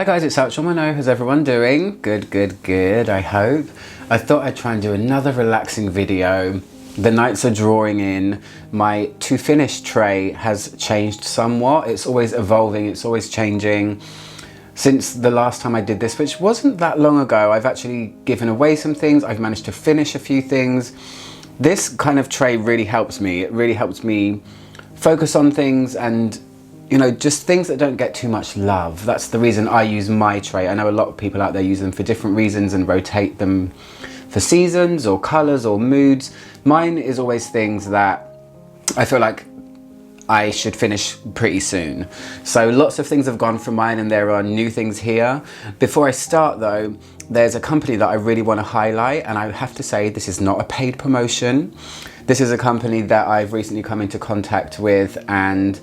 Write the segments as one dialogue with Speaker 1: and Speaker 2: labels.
Speaker 1: Hi guys, it's ALCHEMY. How's everyone doing? Good, I hope. I thought I'd try and do another relaxing video. The nights are drawing in. My to finish tray has changed somewhat. It's always evolving, it's always changing. Since the last time I did this, which wasn't that long ago, I've actually given away some things. I've managed to finish a few things. This kind of tray really helps me. It really helps me focus on things and, you know, just things that don't get too much love. That's the reason I use my tray. I know a lot of people out there use them for different reasons and rotate them for seasons or colors or moods. Mine is always things that I feel like I should finish pretty soon. So lots of things have gone from mine and there are new things here. Before I start though, there's a company that I really want to highlight, and I have to say this is not a paid promotion. This is a company that I've recently come into contact with, and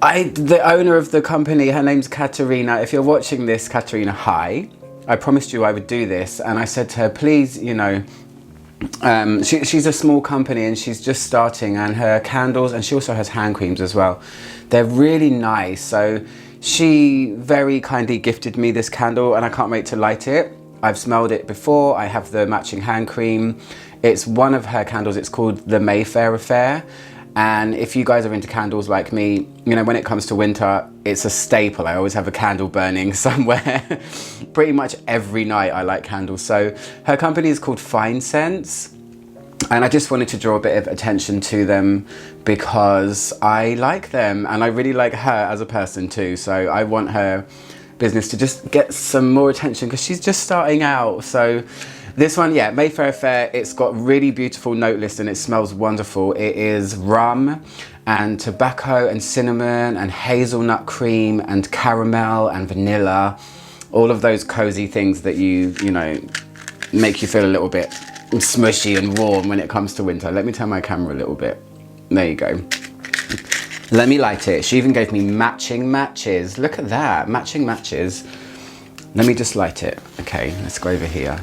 Speaker 1: the owner of the company, her name's Katerina. If you're watching this, Katerina, hi. I promised you I would do this, and I said to her, please, you know, she's a small company and she's just starting, and her candles, and she also has hand creams as well, they're really nice. So she very kindly gifted me this candle and I can't wait to light it. I've smelled it before. I have the matching hand cream. It's one of her candles. It's called the Mayfair Affair. And if you guys are into candles like me, you know, when it comes to winter, it's a staple. I always have a candle burning somewhere. Pretty much every night I light candles. So her company is called Fine Scents. And I just wanted to draw a bit of attention to them because I like them and I really like her as a person too. So I want her business to just get some more attention because she's just starting out. So this one, yeah, Mayfair Affair, it's got really beautiful note list and it smells wonderful. It is rum and tobacco and cinnamon and hazelnut cream and caramel and vanilla. All of those cozy things that you know, make you feel a little bit smushy and warm when it comes to winter. Let me turn my camera a little bit. There you go. Let me light it. She even gave me matching matches. Look at that, matching matches. Let me just light it. Okay, let's go over here.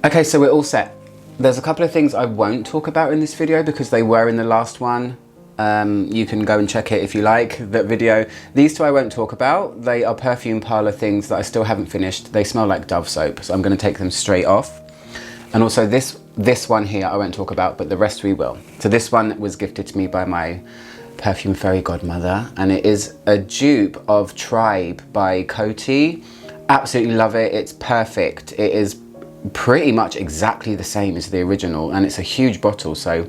Speaker 1: Okay, so we're all set. There's a couple of things I won't talk about in this video because they were in the last one. You can go and check it if you like, that video. These two I won't talk about. They are perfume parlor things that I still haven't finished. They smell like Dove soap, so I'm gonna take them straight off. And also this one here I won't talk about, but the rest we will. So this one was gifted to me by my perfume fairy godmother, and it is a dupe of Tribe by Coty. Absolutely love it, it's perfect. It is pretty much exactly the same as the original, and it's a huge bottle, so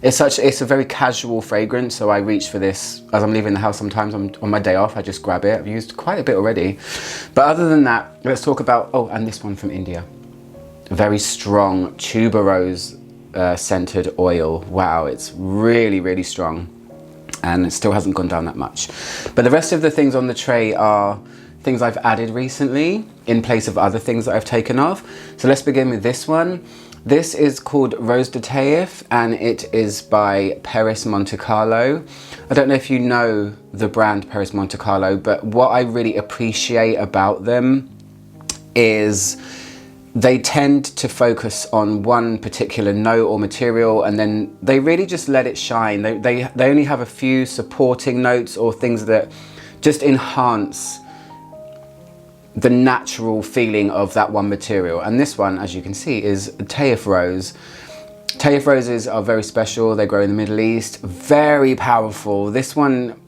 Speaker 1: it's a very casual fragrance. So I reach for this as I'm leaving the house. Sometimes on my day off I just grab it. I've used quite a bit already, but other than that, let's talk about, oh, and this one from India, a very strong tuberose scented oil. Wow, it's really strong and it still hasn't gone down that much. But the rest of the things on the tray are things I've added recently in place of other things that I've taken off. So let's begin with this one. This is called Rose de Taif and it is by Perris Monte Carlo. I don't know if you know the brand Perris Monte Carlo, but what I really appreciate about them is they tend to focus on one particular note or material and then they really just let it shine. They only have a few supporting notes or things that just enhance the natural feeling of that one material. And this one, as you can see, is Taif rose. Taif roses are very special. They grow in the Middle East, very powerful. This one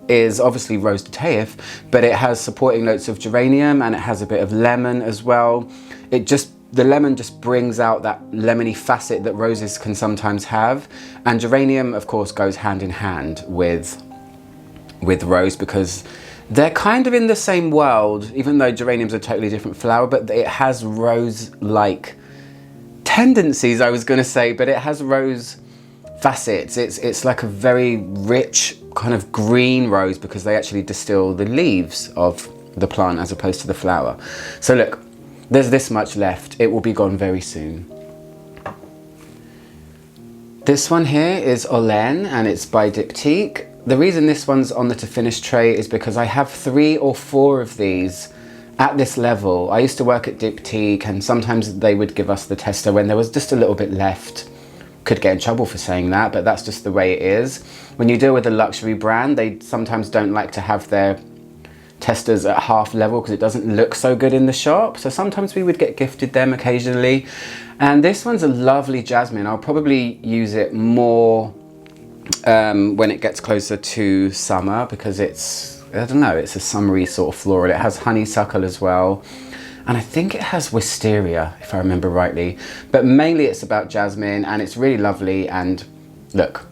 Speaker 1: is obviously Rose de Taif, but it has supporting notes of geranium and it has a bit of lemon as well. The lemon just brings out that lemony facet that roses can sometimes have. And geranium, of course, goes hand in hand with rose because they're kind of in the same world, even though geranium's a totally different flower, but it has rose-like tendencies, I was gonna say, but it has rose facets. It's like a very rich kind of green rose because they actually distill the leaves of the plant as opposed to the flower. So look, there's this much left. It will be gone very soon. This one here is Olene and it's by Diptyque. The reason this one's on the to finish tray is because I have 3 or 4 of these at this level. I used to work at Diptyque, and sometimes they would give us the tester when there was just a little bit left. Could get in trouble for saying that, but that's just the way it is. When you deal with a luxury brand, they sometimes don't like to have their testers at half level because it doesn't look so good in the shop. So sometimes we would get gifted them occasionally. And this one's a lovely jasmine. I'll probably use it more when it gets closer to summer, because it's, I don't know, it's a summery sort of floral. It has honeysuckle as well. And I think it has wisteria, if I remember rightly. But mainly it's about jasmine, and it's really lovely. And look,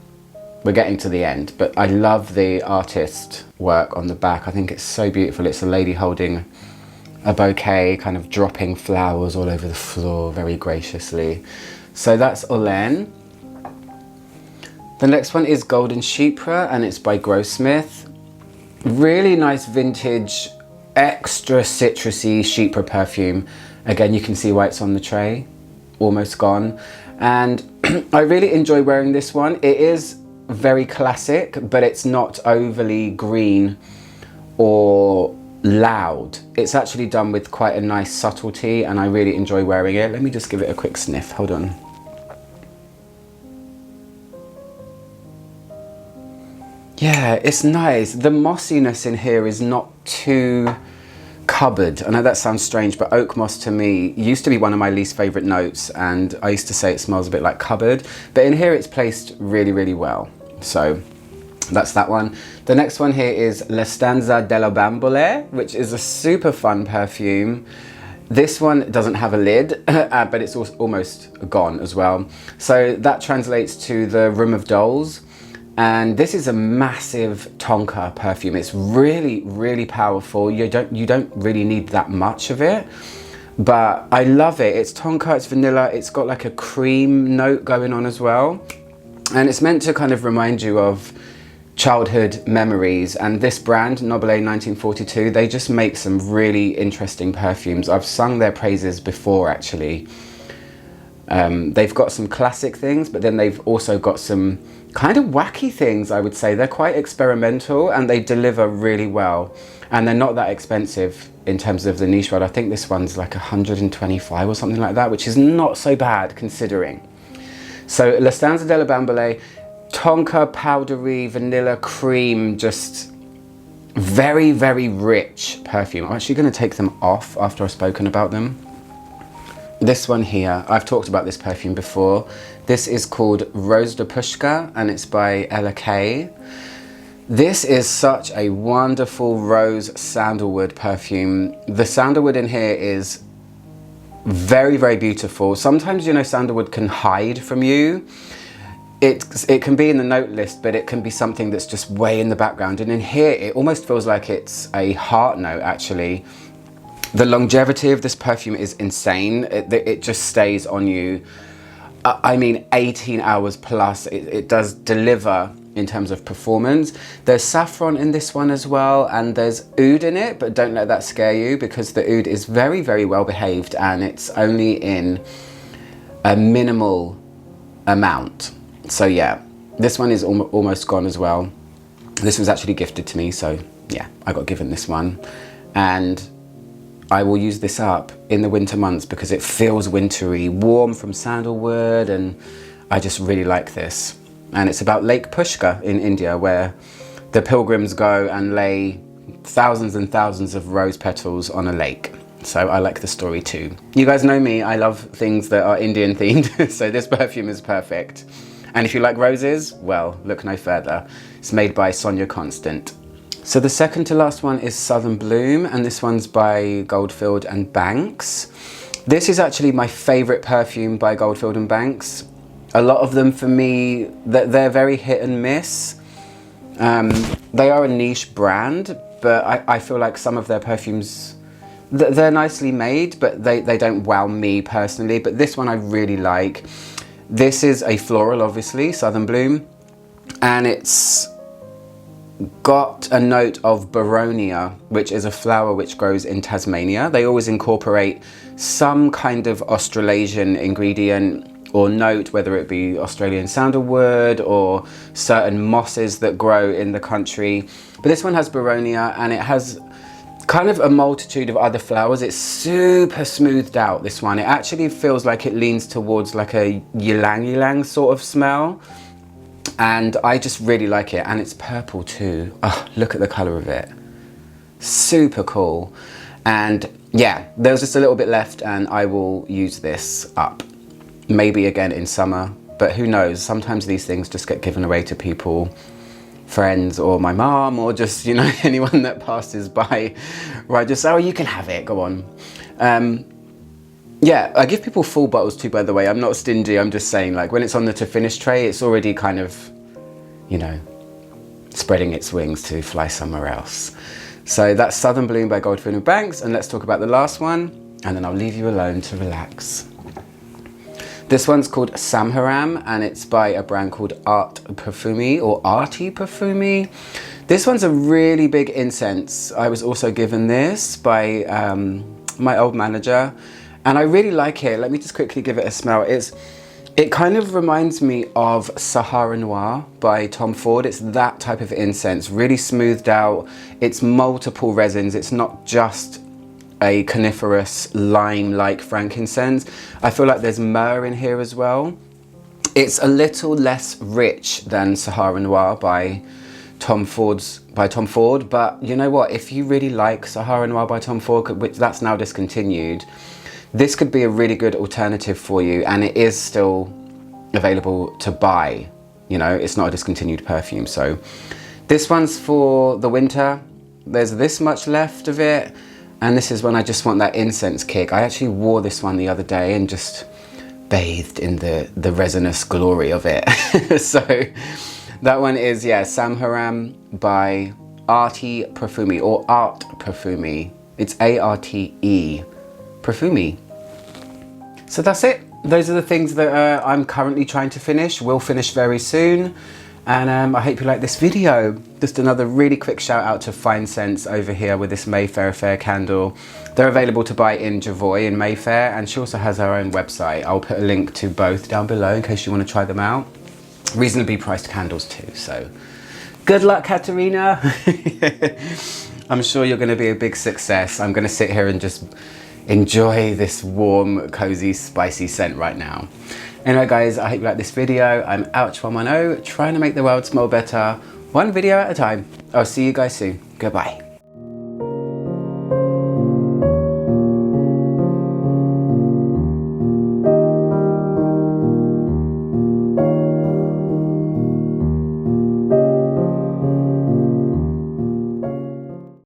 Speaker 1: we're getting to the end, but I love the artist work on the back. I think it's so beautiful. It's a lady holding a bouquet, kind of dropping flowers all over the floor very graciously. So that's Olene. The next one is Golden Chypre, and it's by Grossmith. Really nice vintage, extra citrusy Chypre perfume. Again, you can see why it's on the tray, almost gone. And I really enjoy wearing this one. It is very classic, but it's not overly green or loud. It's actually done with quite a nice subtlety, and I really enjoy wearing it. Let me just give it a quick sniff, hold on. Yeah, it's nice. The mossiness in here is not too cupboard. I know that sounds strange, but oak moss to me used to be one of my least favorite notes, and I used to say it smells a bit like cupboard, but in here it's placed really, really well. So that's that one. The next one here is Stanza delle Bambole, which is a super fun perfume. This one doesn't have a lid, but it's also almost gone as well. So that translates to the Room of Dolls. And this is a massive tonka perfume. It's really, really powerful. You don't really need that much of it, but I love it. It's tonka, it's vanilla, it's got like a cream note going on as well. And it's meant to kind of remind you of childhood memories. And this brand, Nobile 1942, they just make some really interesting perfumes. I've sung their praises before, actually. They've got some classic things, but then they've also got some kind of wacky things, I would say. They're quite experimental, and they deliver really well. And they're not that expensive in terms of the niche rod. I think this one's like 125 or something like that, which is not so bad considering. So La Stanza delle Bambole, tonka, powdery, vanilla, cream, just very, very rich perfume. I'm actually going to take them off after I've spoken about them. This one here, I've talked about this perfume before. This is called Rose de Pushkar, and it's by ALCHEMY. This is such a wonderful rose sandalwood perfume. The sandalwood in here is very, very beautiful. Sometimes, you know, sandalwood can hide from you. It can be in the note list, but it can be something that's just way in the background. And in here, it almost feels like it's a heart note, actually. The longevity of this perfume is insane. It just stays on you. I mean, 18 hours plus. It does deliver in terms of performance. There's saffron in this one as well, and there's oud in it, but don't let that scare you, because the oud is very, very well behaved, and it's only in a minimal amount. So yeah, this one is almost gone as well. This was actually gifted to me, so yeah, I got given this one. And I will use this up in the winter months because it feels wintry, warm from sandalwood, and I just really like this. And it's about Lake Pushkar in India, where the pilgrims go and lay thousands and thousands of rose petals on a lake. So I like the story too. You guys know me, I love things that are Indian themed, so this perfume is perfect. And if you like roses, well, look no further. It's made by Sonia Constant. So the second to last one is Southern Bloom, and this one's by Goldfield and Banks. This is actually my favorite perfume by Goldfield and Banks. A lot of them for me, they're very hit and miss. They are a niche brand, but I feel like some of their perfumes, they're nicely made, but they don't wow me personally. But this one I really like. This is a floral, obviously, Southern Bloom, and it's got a note of Boronia, which is a flower which grows in Tasmania. They always incorporate some kind of Australasian ingredient or note, whether it be Australian sandalwood or certain mosses that grow in the country. But this one has Boronia, and it has kind of a multitude of other flowers. It's super smoothed out, this one. It actually feels like it leans towards like a ylang ylang sort of smell. And I just really like it. And it's purple too. Oh, look at the color of it. Super cool. And yeah, there's just a little bit left and I will use this up. Maybe again in summer, but who knows? Sometimes these things just get given away to people, friends or my mom, or just, you know, anyone that passes by, where I just say, oh, you can have it, go on. Yeah, I give people full bottles too, by the way. I'm not stingy. I'm just saying, like, when it's on the to finish tray, it's already kind of, you know, spreading its wings to fly somewhere else. So that's Southern Bloom by Goldfield and Banks, and let's talk about the last one, and then I'll leave you alone to relax. This one's called Samharam, and it's by a brand called Profumi or Arte Profumi. This one's a really big incense. I was also given this by my old manager, and I really like it. Let me just quickly give it a smell. It kind of reminds me of Sahara Noir by Tom Ford. It's that type of incense, really smoothed out. It's multiple resins. It's not just a coniferous lime-like frankincense. I feel like there's myrrh in here as well. It's a little less rich than Sahara Noir by Tom Ford, but you know what? If you really like Sahara Noir by Tom Ford, which that's now discontinued, this could be a really good alternative for you, and it is still available to buy. You know, it's not a discontinued perfume. So this one's for the winter. There's this much left of it. And this is when I just want that incense kick. I actually wore this one the other day and just bathed in the resinous glory of it. So that one is, yeah, Samharam by Arte Profumi, or Arte Profumi. It's A-R-T-E, Profumi. So that's it. Those are the things that I'm currently trying to finish. Will finish very soon. And I hope you like this video. Just another really quick shout out to Fine Scents over here with this Mayfair Affair candle. They're available to buy in Javoy in Mayfair, and she also has her own website. I'll put a link to both down below in case you want to try them out. Reasonably priced candles too, so good luck, Katerina. I'm sure you're going to be a big success. I'm going to sit here and just enjoy this warm, cozy, spicy scent right now. Anyway guys, I hope you like this video. I'm Ouch110, trying to make the world smell better, one video at a time. I'll see you guys soon. Goodbye.